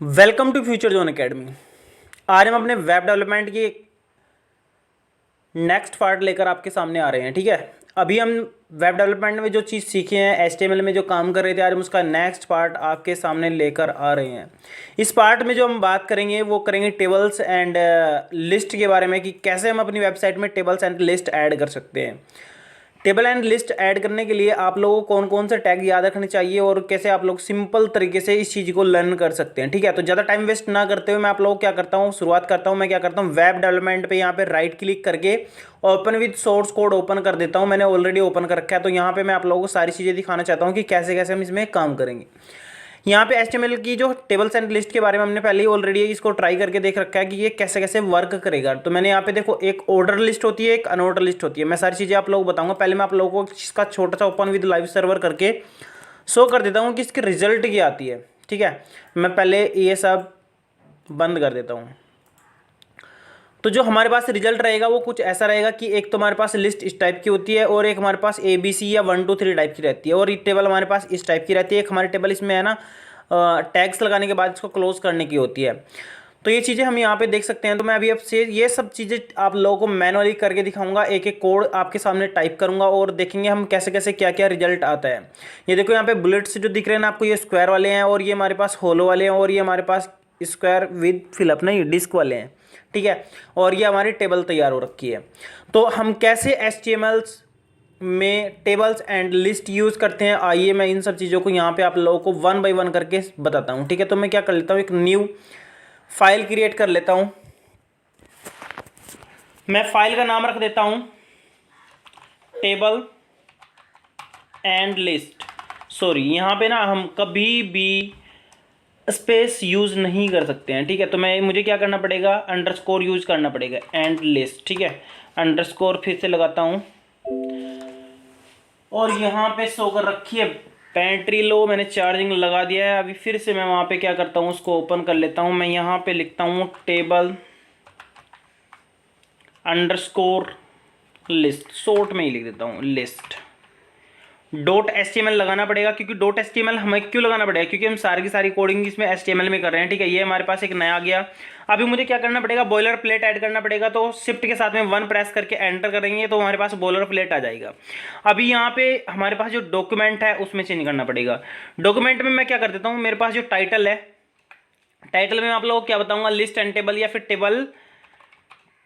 Welcome to Future Zone Academy. आज हम अपने वेब डेवलपमेंट की नेक्स्ट पार्ट लेकर आपके सामने आ रहे हैं। ठीक है, अभी हम वेब डेवलपमेंट में जो चीज़ सीखे हैं, एचटीएमएल में जो काम कर रहे थे, आज हम उसका नेक्स्ट पार्ट आपके सामने लेकर आ रहे हैं। इस पार्ट में जो हम बात करेंगे वो करेंगे टेबल्स एंड लिस्ट के बारे में, कि कैसे हम अपनी वेबसाइट में टेबल्स एंड लिस्ट ऐड कर सकते हैं। टेबल एंड लिस्ट ऐड करने के लिए आप लोगों को कौन कौन से टैग याद रखने चाहिए और कैसे आप लोग सिंपल तरीके से इस चीज़ को लर्न कर सकते हैं। ठीक है, तो ज़्यादा टाइम वेस्ट ना करते हुए मैं आप लोगों को क्या करता हूँ, शुरुआत करता हूँ। मैं क्या करता हूँ, वेब डेवलपमेंट पे यहाँ पे राइट क्लिक करके open with source code open कर देता हूँ। मैंने ऑलरेडी ओपन कर रखा है, तो यहाँ पे मैं आप लोगों को सारी चीज़ें दिखाना चाहता हूँ कि कैसे कैसे हम इसमें काम करेंगे। यहाँ पे एचटीएमएल की जो टेबल्स एंड लिस्ट के बारे में हमने पहले ही ऑलरेडी इसको ट्राई करके देख रखा है कि ये कैसे कैसे वर्क करेगा। तो मैंने यहाँ पे देखो, एक ऑर्डर लिस्ट होती है, एक अनऑर्डर लिस्ट होती है। मैं सारी चीज़ें आप लोगों को बताऊंगा। पहले मैं आप लोगों को इसका छोटा सा ओपन विद लाइव सर्वर करके शो कर देता हूँ कि इसकी रिजल्ट क्या आती है। ठीक है, मैं पहले ये सब बंद कर देता हूँ। तो जो हमारे पास रिजल्ट रहेगा वो कुछ ऐसा रहेगा कि एक तो हमारे पास लिस्ट इस टाइप की होती है और एक हमारे पास ABC या 1 2 3 टाइप की रहती है, और ये टेबल हमारे पास इस टाइप की रहती है। एक हमारी टेबल इसमें है ना, टैग्स लगाने के बाद इसको क्लोज करने की होती है। तो ये चीज़ें हम यहाँ पे देख सकते हैं। तो मैं अभी आपसे ये सब चीज़ें आप लोगों को मैनुअली करके दिखाऊंगा, एक एक कोड आपके सामने टाइप करूंगा और देखेंगे हम कैसे कैसे क्या क्या रिजल्ट आता है। ये देखो, यहाँ पे बुलेट्स जो दिख रहे हैं ना आपको, ये स्क्वायर वाले हैं, और ये हमारे पास होलो वाले हैं, और ये हमारे पास स्क्वायर विद फिलअप नहीं डिस्क वाले हैं। ठीक है, और ये हमारी टेबल तैयार हो रखी है। तो हम कैसे HTML में टेबल्स एंड लिस्ट यूज़ करते हैं, आइए मैं इन सब चीज़ों को यहाँ पे आप लोगों को वन बाय वन करके बताता हूँ। ठीक है, तो मैं क्या कर लेता हूँ, एक न्यू फाइल क्रिएट कर लेता हूँ। मैं फाइल का नाम रख देता हूँ टेबल एंड लिस्ट। सॉरी, यहाँ पे ना हम कभी भी स्पेस यूज़ नहीं कर सकते हैं। ठीक है, तो मुझे क्या करना पड़ेगा, अंडरस्कोर यूज़ करना पड़ेगा, एंड लिस्ट। ठीक है, अंडरस्कोर फिर से लगाता हूँ, और यहाँ पे शो कर रखी है बैटरी लो, मैंने चार्जिंग लगा दिया है। अभी फिर से मैं वहाँ पे क्या करता हूँ, उसको ओपन कर लेता हूँ। मैं यहाँ पे लिखता हूँ टेबल अंडरस्कोर लिस्ट, शॉर्ट में ही लिख देता हूँ लिस्ट। .html लगाना पड़ेगा, क्योंकि .html हमें क्यों लगाना पड़ेगा, क्योंकि हम सारी की सारी कोडिंग इसमें HTML में कर रहे हैं। ठीक है, ये हमारे पास एक नया आ गया। अभी मुझे क्या करना पड़ेगा, बॉयलर प्लेट ऐड करना पड़ेगा। तो शिफ्ट के साथ में 1 प्रेस करके एंटर करेंगे तो हमारे पास बॉयलर प्लेट आ जाएगा। अभी यहाँ पे हमारे पास जो डॉक्यूमेंट है उसमें चेंज करना पड़ेगा। डॉक्यूमेंट में मैं क्या कर देता हूँ, मेरे पास जो टाइटल है, टाइटल में आप लोगों को क्या बताऊँगा, लिस्ट एंड टेबल, या फिर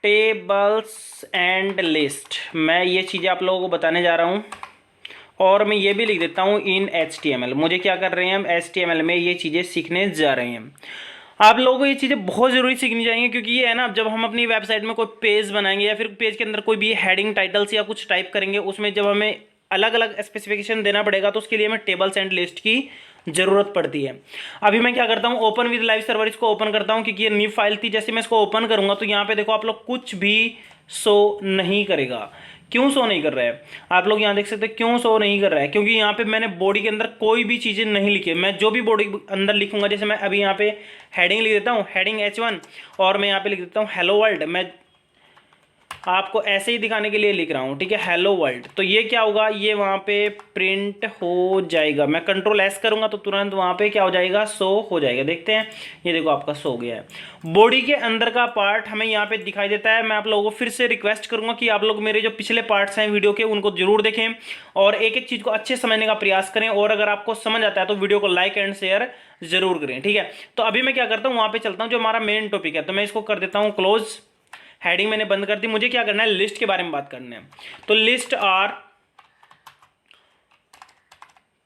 टेबल्स एंड लिस्ट। मैं ये चीज़ें आप लोगों को बताने जा रहा हूँ। और मैं ये भी लिख देता हूँ इन HTML। मुझे क्या कर रहे हैं, हम HTML में ये चीज़ें सीखने जा रहे हैं। आप लोगों को ये चीज़ें बहुत ज़रूरी सीखनी चाहिए, क्योंकि ये है ना, जब हम अपनी वेबसाइट में कोई पेज बनाएंगे या फिर पेज के अंदर कोई भी हेडिंग टाइटल्स या कुछ टाइप करेंगे, उसमें जब हमें अलग अलग स्पेसिफिकेशन देना पड़ेगा तो उसके लिए हमें टेबल्स एंड लिस्ट की ज़रूरत पड़ती है। अभी मैं क्या करता हूँ, ओपन विद लाइव सर्वर इसको ओपन करता हूँ, क्योंकि ये न्यू फाइल थी। जैसे मैं इसको ओपन करूँगा तो यहाँ पे देखो आप लोग, कुछ भी शो नहीं करेगा। क्यों शो नहीं कर रहा है, आप लोग यहाँ देख सकते हैं क्यों शो नहीं कर रहा है, क्योंकि यहाँ पे मैंने बॉडी के अंदर कोई भी चीज़ें नहीं लिखी है। मैं जो भी बॉडी अंदर लिखूंगा, जैसे मैं अभी यहाँ पे हेडिंग लिख देता हूँ, हेडिंग H1, और मैं यहाँ पे लिख देता हूँ हेलो वर्ल्ड। मैं आपको ऐसे ही दिखाने के लिए लिख रहा हूँ। ठीक है, हेलो वर्ल्ड। तो ये क्या होगा, ये वहाँ पे प्रिंट हो जाएगा। मैं Ctrl+S करूँगा तो तुरंत वहाँ पे क्या हो जाएगा, शो हो जाएगा। देखते हैं, ये देखो आपका शो हो गया है। बॉडी के अंदर का पार्ट हमें यहाँ पे दिखाई देता है। मैं आप लोगों को फिर से रिक्वेस्ट करूँगा कि आप लोग मेरे जो पिछले पार्ट्स हैं वीडियो के, उनको जरूर देखें और एक एक चीज़ को अच्छे समझने का प्रयास करें। और अगर आपको समझ आता है तो वीडियो को लाइक एंड शेयर जरूर करें। ठीक है, तो अभी मैं क्या करता हूँ, वहाँ पे चलता हूँ जो हमारा मेन टॉपिक है। तो मैं इसको कर देता हूँ क्लोज, हेडिंग मैंने बंद कर दी। मुझे क्या करना है, लिस्ट के बारे में बात करना है। तो लिस्ट आर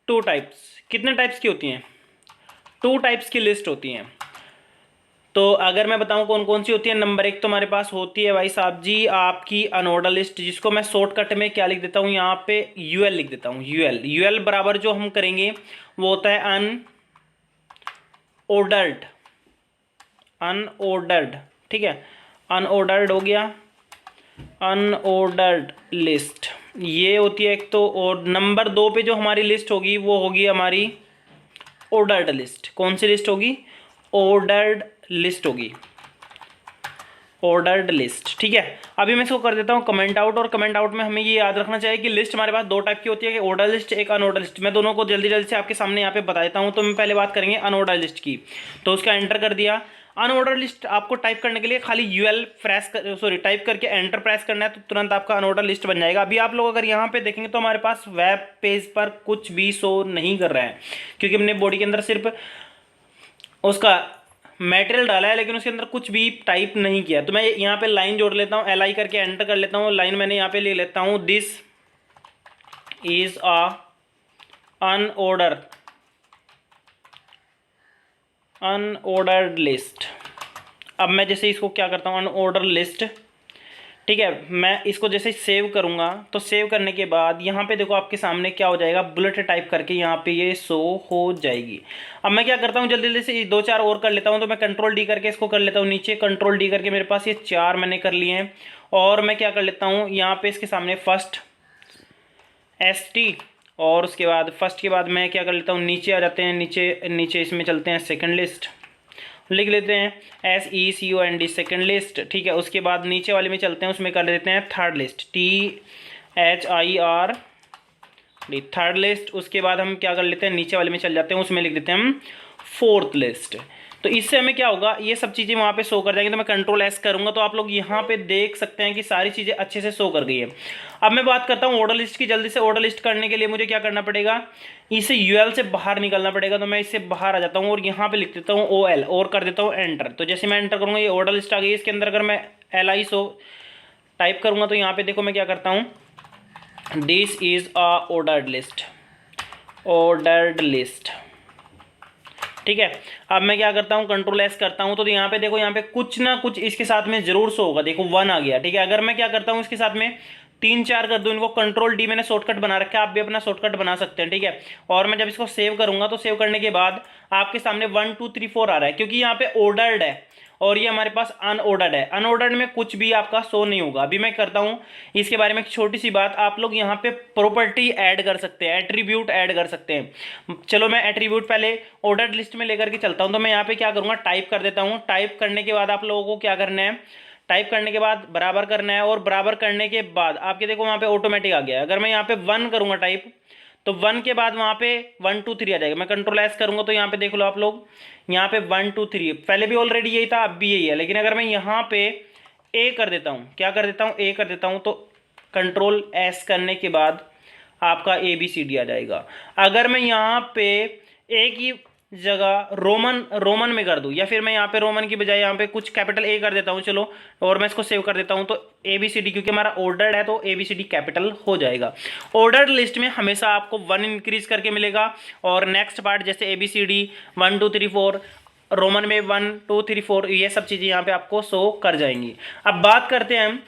2 टाइप्स। कितने टाइप्स की होती हैं, 2 टाइप्स की लिस्ट होती हैं। तो अगर मैं बताऊं कौन कौन सी होती है, नंबर 1 तो हमारे पास होती है भाई साहब जी आपकी अनऑर्डर लिस्ट, जिसको मैं शॉर्टकट में क्या लिख देता हूं, यहाँ पे UL लिख देता हूं। UL बराबर जो हम करेंगे वो होता है अनऑर्डर्ड। ठीक है, अनऑर्डर्ड हो गया, अनऑर्डर्ड लिस्ट ये होती है एक तो। और नंबर 2 पे जो हमारी लिस्ट होगी वो होगी हमारी ऑर्डर्ड लिस्ट। कौन सी लिस्ट होगी, ऑर्डर्ड लिस्ट होगी। Ordered list. ठीक है, अभी मैं इसको कर देता हूँ कमेंट आउट। और कमेंट आउट में हमें ये याद रखना चाहिए कि लिस्ट हमारे पास दो टाइप की होती है, कि ऑर्डर लिस्ट, एक अनऑर्डर लिस्ट। मैं दोनों को जल्दी जल्दी से आपके सामने यहाँ पे बता देता हूँ। तो मैं पहले बात करेंगे अनऑर्डर लिस्ट की। तो उसका एंटर कर दिया। अनऑर्डर लिस्ट आपको टाइप करने के लिए खाली यूएल टाइप करके एंटर प्रेस करना है, तो तुरंत आपका अनऑर्डर लिस्ट बन जाएगा। अभी आप लोग अगर यहाँ पे देखेंगे तो हमारे पास वेब पेज पर कुछ भी शो नहीं कर रहा है, क्योंकि हमने बॉडी के अंदर सिर्फ उसका मटेरियल डाला है, लेकिन उसके अंदर कुछ भी टाइप नहीं किया। तो मैं यहाँ पे लाइन जोड़ लेता हूँ, LI करके एंटर कर लेता हूँ। लाइन मैंने यहाँ पे ले लेता हूँ, दिस इज अनऑर्डर्ड लिस्ट। अब मैं जैसे इसको क्या करता हूँ, अनऑर्डर लिस्ट। ठीक है, मैं इसको जैसे सेव करूँगा, तो सेव करने के बाद यहाँ पे देखो आपके सामने क्या हो जाएगा, बुलेट टाइप करके यहाँ पे ये शो हो जाएगी। अब मैं क्या करता हूँ, जल्दी जल्दी से 2-4 और कर लेता हूँ। तो मैं कंट्रोल D करके इसको कर लेता हूँ नीचे, कंट्रोल D करके मेरे पास ये 4 मैंने कर लिए हैं। और मैं क्या कर लेता हूँ, यहाँ पे इसके सामने फर्स्ट ST, और उसके बाद फर्स्ट के बाद मैं क्या कर लेता हूँ, नीचे आ जाते हैं, नीचे इसमें चलते हैं सेकंड लिस्ट, लिख लेते हैं SECOND सेकंड लिस्ट। ठीक है, उसके बाद नीचे वाले में चलते हैं, उसमें कर देते हैं third list, THIRD third list. उसके बाद हम क्या कर लेते हैं, नीचे वाले में चल जाते हैं, उसमें लिख देते हैं हम फोर्थ लिस्ट। तो इससे हमें क्या होगा, ये सब चीज़ें वहाँ पे शो कर जाएंगी। तो मैं कंट्रोल S करूँगा तो आप लोग यहाँ पे देख सकते हैं कि सारी चीज़ें अच्छे से शो कर गई है। अब मैं बात करता हूँ ऑर्डर लिस्ट की। जल्दी से ऑर्डर लिस्ट करने के लिए मुझे क्या करना पड़ेगा, इसे UL से बाहर निकलना पड़ेगा। तो मैं इससे बाहर आ जाता हूँ और यहाँ पे लिख देता हूँ OL और कर देता हूँ एंटर। तो जैसे मैं एंटर करूँगा ये ऑर्डर लिस्ट आ गई। इसके अंदर अगर मैं LI टाइप करूँगा तो यहाँ पे देखो मैं क्या करता हूँ, दिस इज़ ऑर्डर्ड लिस्ट। ठीक है, अब मैं क्या करता हूँ, कंट्रोल S करता हूँ। तो यहाँ पे देखो, यहाँ पे कुछ ना कुछ इसके साथ में जरूर शो होगा। देखो 1 आ गया। ठीक है, अगर मैं क्या करता हूँ, इसके साथ में 3-4 कर दूँ, इनको कंट्रोल D मैंने शॉर्टकट बना रखा है, आप भी अपना शॉर्टकट बना सकते हैं। ठीक है, और मैं जब इसको सेव करूँगा तो सेव करने के बाद आपके सामने 1 2 3 4 आ रहा है, क्योंकि यहाँ पे ऑर्डर्ड है और ये हमारे पास अनऑर्डर्ड है। अनऑर्डर्ड में कुछ भी आपका शो नहीं होगा। अभी मैं करता हूँ इसके बारे में एक छोटी सी बात, आप लोग यहाँ पे प्रॉपर्टी ऐड कर सकते हैं, एट्रीब्यूट ऐड कर सकते हैं। चलो मैं एट्रीब्यूट पहले ऑर्डर्ड लिस्ट में लेकर के चलता हूँ। तो मैं यहाँ पे क्या करूँगा, टाइप कर देता हूँ। टाइप करने के बाद आप लोगों को क्या करना है, टाइप करने के बाद बराबर करना है, और बराबर करने के बाद आपके देखो वहाँ पे ऑटोमेटिक आ गया है। अगर मैं यहाँ पे 1 करूँगा टाइप, तो 1 के बाद वहाँ पे 1 2 3 आ जाएगा। मैं कंट्रोल S करूँगा तो यहाँ पे देख लो आप लोग, यहाँ पे 1 2 3 पहले भी ऑलरेडी यही था, अब भी यही है। लेकिन अगर मैं यहाँ पे A कर देता हूँ, क्या कर देता हूँ, A कर देता हूँ, तो कंट्रोल S करने के बाद आपका ABCD आ जाएगा। अगर मैं यहाँ पे A की जगह रोमन में कर दूं, या फिर मैं यहाँ पे रोमन की बजाय यहाँ पे कुछ कैपिटल A कर देता हूँ, चलो, और मैं इसको सेव कर देता हूँ, तो ABCD, क्योंकि हमारा ऑर्डर्ड है तो ABCD कैपिटल हो जाएगा। ऑर्डर्ड लिस्ट में हमेशा आपको 1 इंक्रीज करके मिलेगा, और नेक्स्ट पार्ट जैसे ABCD 1 2 3 4, रोमन में 1 2 3 4, ये सब चीज़ें यहाँ पे आपको शो कर जाएंगी। अब बात करते हैं हम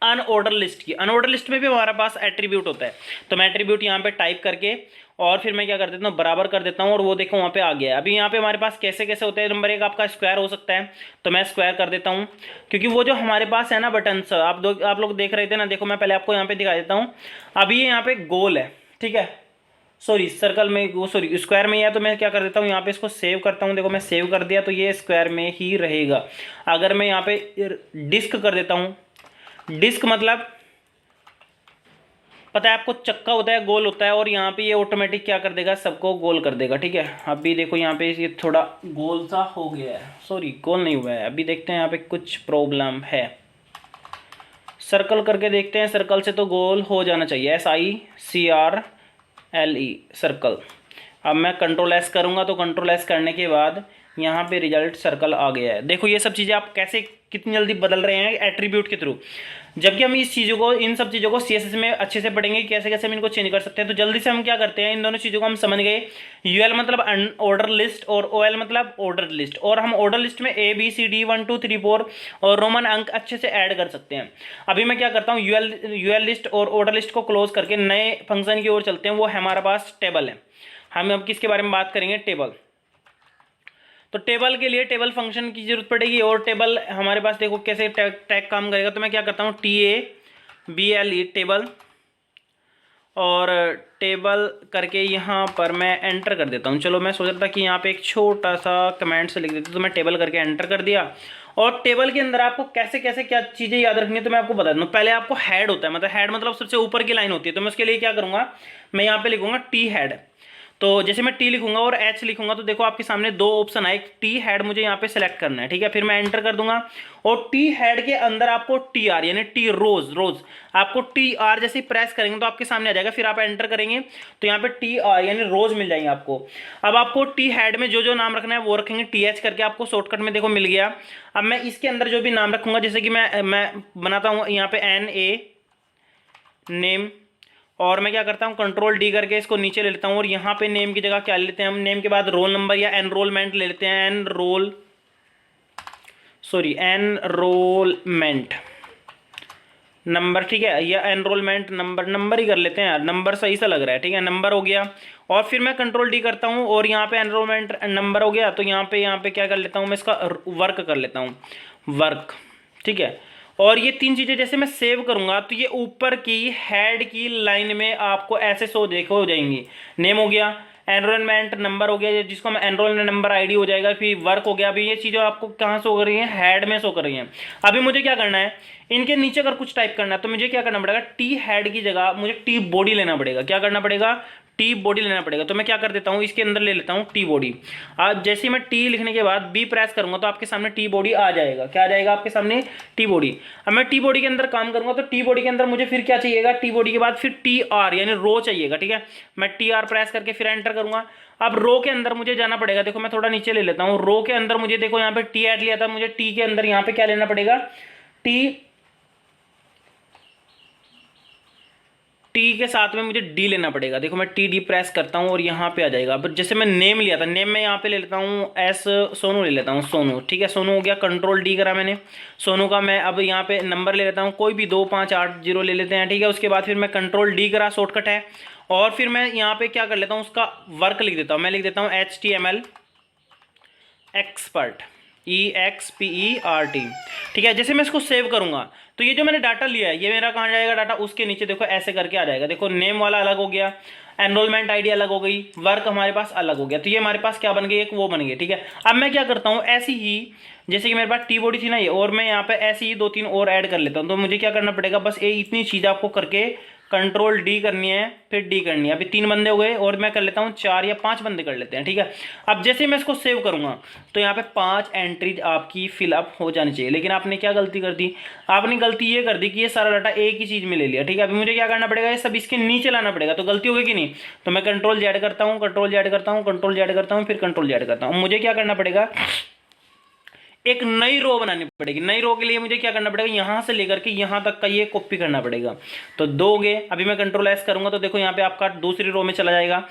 अनऑर्डर लिस्ट की। अनऑर्डर लिस्ट में भी हमारे पास एट्रीब्यूट होता है। तो मैं एट्रीब्यूट यहाँ पे टाइप करके और फिर मैं क्या कर देता हूँ, बराबर कर देता हूँ, और वो देखो वहाँ पे आ गया है। अभी यहाँ पे हमारे पास कैसे कैसे होता है, नंबर 1 आपका स्क्वायर हो सकता है, तो मैं स्क्वायर कर देता हूँ, क्योंकि वो जो हमारे पास है ना बटन्स, आप लोग देख रहे थे ना, देखो मैं पहले आपको यहाँ पे दिखा देता हूँ। अभी ये यहाँ पे गोल है, ठीक है, सर्कल में, वो स्क्वायर में ही है। तो मैं क्या कर देता हूँ, यहाँ पे इसको सेव करता हूँ। देखो मैं सेव कर दिया, तो ये स्क्वायर में ही रहेगा। अगर मैं यहाँ पे डिस्क कर देता हूँ, डिस्क मतलब पता है आपको, चक्का होता है, गोल होता है, और यहाँ पे ये ऑटोमेटिक क्या कर देगा, सबको गोल कर देगा। ठीक है, अभी देखो यहाँ पे ये थोड़ा गोल सा हो गया है, गोल नहीं हुआ है। अभी देखते हैं यहाँ पे कुछ प्रॉब्लम है। सर्कल करके देखते हैं, सर्कल से तो गोल हो जाना चाहिए, SICRLE सर्कल। अब मैं कंट्रोल S करूँगा, तो कंट्रोल S करने के बाद यहाँ पे रिजल्ट सर्कल आ गया है। देखो ये सब चीज़ें आप कैसे कितनी जल्दी बदल रहे हैं एट्रीब्यूट के थ्रू, जबकि हम इन सब चीज़ों को CSS में अच्छे से पढ़ेंगे, कैसे कैसे हम इनको चेंज कर सकते हैं। तो जल्दी से हम क्या करते हैं, इन दोनों चीज़ों को हम समझ गए। UL मतलब ऑर्डर लिस्ट और OL मतलब ऑर्डर लिस्ट, और हम ऑर्डर लिस्ट में ABCD 1 2 3 4 और रोमन अंक अच्छे से ऐड कर सकते हैं। अभी मैं क्या करता हूँ, UL लिस्ट और ऑर्डर लिस्ट को क्लोज करके नए फंक्शन की ओर चलते हैं। वो हमारे पास टेबल है। हम अब किसके बारे में बात करेंगे, टेबल। तो टेबल के लिए टेबल फंक्शन की जरूरत पड़ेगी, और टेबल हमारे पास देखो कैसे टैग काम करेगा। तो मैं क्या करता हूँ, TABLE टेबल, और टेबल करके यहाँ पर मैं एंटर कर देता हूँ। चलो मैं सोच रहा था कि यहाँ पे एक छोटा सा कमेंट से लिख देता हूँ, तो मैं टेबल करके एंटर कर दिया। और टेबल के अंदर आपको कैसे कैसे क्या चीज़ें याद रखनी है तो मैं आपको बता दूँ। पहले आपको हेड होता है, मतलब हेड मतलब सबसे ऊपर की लाइन होती है। तो मैं उसके लिए क्या करूँगा, मैं यहाँ पे लिखूंगा टी हेड। तो जैसे मैं टी लिखूंगा और एच लिखूंगा तो देखो आपके सामने दो ऑप्शन आए, टी हेड मुझे यहाँ पे सेलेक्ट करना है, ठीक है। फिर मैं एंटर कर दूंगा और टी हेड के अंदर आपको टी आर यानी टी रोज रोज आपको टी आर जैसे प्रेस करेंगे तो आपके सामने आ जाएगा। फिर आप एंटर करेंगे तो यहाँ पे टी आर यानी रोज मिल जाएंगे आपको। अब आपको टी हेड में जो जो नाम रखना है वो रखेंगे, टी एच करके आपको शॉर्टकट में देखो मिल गया। अब मैं इसके अंदर जो भी नाम रखूंगा, जैसे कि मैं बनाता हूँ यहाँ पे एन ए नेम, और मैं क्या करता हूँ कंट्रोल डी करके इसको नीचे ले लेता हूँ। और यहाँ पे नेम की जगह क्या ले लेते हैं हम, नेम के बाद रोल नंबर या एनरोलमेंट ले लेते हैं, एनरोलमेंट नंबर, ठीक है, या एनरोलमेंट नंबर ही कर लेते हैं यार, नंबर सही सा लग रहा है, ठीक है, नंबर हो गया। और फिर मैं कंट्रोल डी करता हूँ और यहाँ पे एनरोलमेंट नंबर हो गया। तो यहाँ पे क्या कर लेता हूँ, मैं इसका वर्क कर लेता हूँ, वर्क, ठीक है। और ये तीन चीज़ें जैसे मैं सेव करूंगा तो ये ऊपर की हेड की लाइन में आपको ऐसे देखो हो जाएंगी। नेम हो गया, एनरोलमेंट नंबर हो गया, जिसको मैं एनरोलमेंट नंबर आईडी हो जाएगा, फिर वर्क हो गया। अभी ये चीज़ें आपको कहाँ शो कर रही हैं, हेड में शो कर रही हैं। अभी मुझे क्या करना है, इनके नीचे अगर कुछ टाइप करना है तो मुझे क्या करना पड़ेगा, टी हेड की जगह मुझे टी बॉडी लेना पड़ेगा। क्या करना पड़ेगा, टी बॉडी लेना पड़ेगा। तो मैं क्या कर देता हूँ, इसके अंदर ले लेता हूँ टी बॉडी। आज जैसे ही मैं टी लिखने के बाद बी प्रेस करूंगा तो आपके सामने टी बॉडी आ जाएगा। क्या आ जाएगा आपके सामने, टी बॉडी। अब मैं टी बॉडी के अंदर काम करूंगा तो टी बॉडी के अंदर मुझे फिर क्या चाहिएगा, टी बॉडी के बाद फिर टी आर यानी रो चाहिएगा, ठीक है। मैं टी आर प्रेस करके फिर एंटर करूंगा। अब रो के अंदर मुझे जाना पड़ेगा, देखो मैं थोड़ा नीचे ले लेता हूँ। रो के अंदर मुझे देखो यहाँ पे टी एड लिया था, मुझे टी के अंदर यहाँ पे क्या लेना पड़ेगा, टी के साथ में मुझे डी लेना पड़ेगा। देखो मैं टी डी प्रेस करता हूँ और यहाँ पे आ जाएगा। अब जैसे मैं नेम लिया था, नेम में यहाँ पे ले लेता हूँ एस सोनू ले लेता हूँ, सोनू, ठीक है, सोनू हो गया। कंट्रोल डी करा मैंने सोनू का। मैं अब यहाँ पे नंबर ले लेता हूँ, कोई भी 2580 ले लेते हैं, ठीक है। उसके बाद फिर मैं कंट्रोल डी करा, शॉर्टकट है। और फिर मैं यहाँ पे क्या कर लेता हूँ, उसका वर्क लिख देता हूँ। मैं लिख देता हूँ HTML एक्सपर्ट, EXPERT, ठीक है। जैसे मैं इसको सेव करूंगा तो ये जो मैंने डाटा लिया है ये मेरा कहाँ जाएगा, डाटा उसके नीचे देखो ऐसे करके आ जाएगा। देखो नेम वाला अलग हो गया, एनरोलमेंट आईडी अलग हो गई, वर्क हमारे पास अलग हो गया। तो ये हमारे पास क्या बन गई, एक वो बन गई, ठीक है। अब मैं क्या करता हूँ, ऐसी ही जैसे कि मेरे पास टी बॉडी थी ना ये, और मैं यहाँ पे ऐसी ही 2-3 और ऐड कर लेता हूँ। तो मुझे क्या करना पड़ेगा, बस ये इतनी चीज़ आपको करके कंट्रोल डी करनी है, फिर डी करनी है। अभी 3 बंदे हो गए और मैं कर लेता हूँ 4 या 5 बंदे कर लेते हैं, ठीक है। अब जैसे मैं इसको सेव करूंगा तो यहाँ पे 5 एंट्रीज आपकी फिलअप हो जानी चाहिए। लेकिन आपने क्या गलती कर दी, आपने गलती ये कर दी कि ये सारा डाटा एक ही चीज़ में ले लिया, ठीक है। अभी मुझे क्या करना पड़ेगा, ये सब इसके नीचे लाना पड़ेगा। तो गलती होगी कि नहीं, तो मैं कंट्रोल जेड करता हूँ, कंट्रोल जेड करता हूँ, कंट्रोल जेड करता हूँ, फिर कंट्रोल जेड करता हूँ। मुझे क्या करना पड़ेगा, एक नई रो बनानी पड़ेगी। नई रो के लिए मुझे क्या करना पड़ेगा, यहां से लेकर के यहां तक का ये कॉपी करना पड़ेगा। तो दोगे, अभी मैं कंट्रोल एस करूंगा तो देखो यहाँ पे आपका दूसरी रो में चला जाएगा,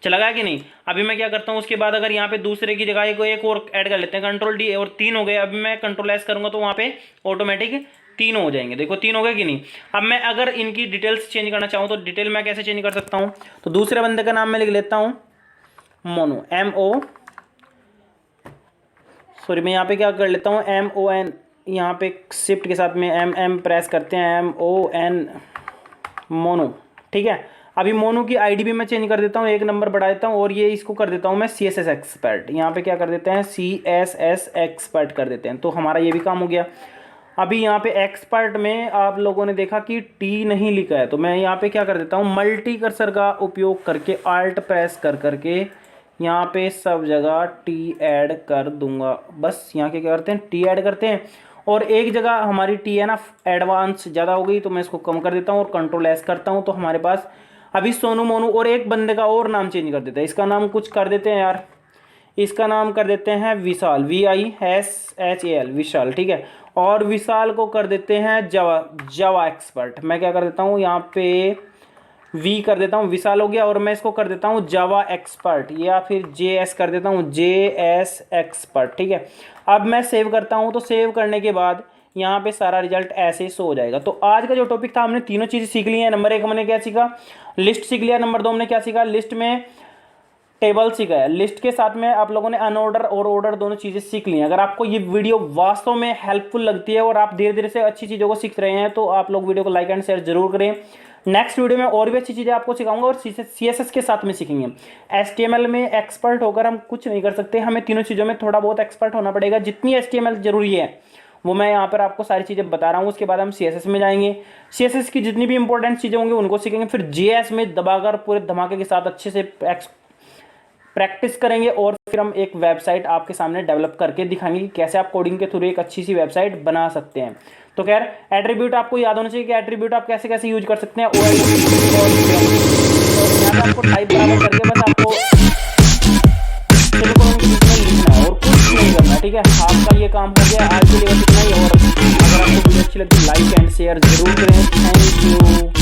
चला गया कि नहीं। अभी मैं क्या करता हूँ, उसके बाद अगर यहाँ पे दूसरे की जगह एक और ऐड कर लेते हैं, कंट्रोल डी, और 3 हो गए। अभी मैं कंट्रोल एस करूंगा तो वहाँ पे ऑटोमेटिक 3 हो जाएंगे। देखो 3 हो गए कि नहीं। अब मैं अगर इनकी डिटेल्स चेंज करना चाहूँ तो डिटेल मैं कैसे चेंज कर सकता हूँ, तो दूसरे बंदे का नाम मैं लिख लेता हूँ मोनू, सॉरी मैं यहाँ पे क्या कर लेता हूँ MON, यहाँ पे शिफ्ट के साथ में MM प्रेस करते हैं, MON, मोनू, ठीक है। अभी मोनू की आईडी भी मैं चेंज कर देता हूँ, 1 नंबर बढ़ा देता हूँ और ये इसको कर देता हूँ मैं CSS एक्सपर्ट। यहाँ पे क्या कर देते हैं, CSS एक्सपर्ट कर देते हैं। तो हमारा ये भी काम हो गया। अभी यहाँ पे एक्सपर्ट में आप लोगों ने देखा कि टी नहीं लिखा है, तो मैं यहाँ पे क्या कर देता हूँ, मल्टी कर्सर का उपयोग करके ALT प्रेस कर करके यहाँ पे सब जगह टी ऐड कर दूंगा। बस यहाँ के क्या करते हैं, टी ऐड करते हैं। और एक जगह हमारी टी है ना एडवांस ज़्यादा हो गई तो मैं इसको कम कर देता हूँ और कंट्रोल एस करता हूँ। तो हमारे पास अभी सोनू मोनू, और एक बंदे का और नाम चेंज कर देते हैं। इसका नाम कुछ कर देते हैं यार, इसका नाम कर देते हैं विशाल, VISHAL, विशाल, ठीक है। और विशाल को कर देते हैं जावा एक्सपर्ट। मैं क्या कर देता हूँ, यहाँ पे वी कर देता हूँ, विशाल हो गया। और मैं इसको कर देता हूँ जावा एक्सपर्ट, या फिर JS कर देता हूँ, JS एक्सपर्ट, ठीक है। अब मैं सेव करता हूँ तो सेव करने के बाद यहाँ पे सारा रिजल्ट ऐसे शो हो जाएगा। तो आज का जो टॉपिक था, हमने तीनों चीज़ें सीख ली हैं। नंबर 1 हमने क्या सीखा, लिस्ट सीख लिया। नंबर 2 हमने क्या सीखा, लिस्ट में टेबल सीखा है। लिस्ट के साथ में आप लोगों ने अनऑर्डर और ऑर्डर दोनों चीज़ें सीख ली हैं। अगर आपको ये वीडियो वास्तव में हेल्पफुल लगती है और आप धीरे धीरे से अच्छी चीज़ों को सीख रहे हैं तो आप लोग वीडियो को लाइक एंड शेयर जरूर करें। नेक्स्ट वीडियो में और भी अच्छी चीज़ें आपको सिखाऊंगा और CSS के साथ में सीखेंगे। HTML में एक्सपर्ट होकर हम कुछ नहीं कर सकते, हमें तीनों चीज़ों में थोड़ा बहुत एक्सपर्ट होना पड़ेगा। जितनी HTML जरूरी है वो मैं यहाँ पर आपको सारी चीज़ें बता रहा हूँ। उसके बाद हम CSS में जाएंगे, CSS की जितनी भी इंपॉर्टेंट चीज़ें होंगी उनको सीखेंगे। फिर JS में दबाकर पूरे धमाके के साथ अच्छे से प्रैक्टिस करेंगे और फिर हम एक वेबसाइट आपके सामने डेवलप करके दिखाएंगे कि कैसे आप कोडिंग के थ्रू एक अच्छी सी वेबसाइट बना सकते हैं। तो खैर एट्रीब्यूट आपको याद होना चाहिए कि एट्रीब्यूट आप कैसे कैसे यूज कर सकते हैं। और यहाँ पे आपको टाइप बराबर करके बस आपको लिखना है और कुछ नहीं करना, ठीक है। आपका ये काम हो गया आज के लिए, बस इतना ही। और अगर आपको वीडियो अच्छी लगती है लाइक एंड शेयर जरूर करें। Thank you.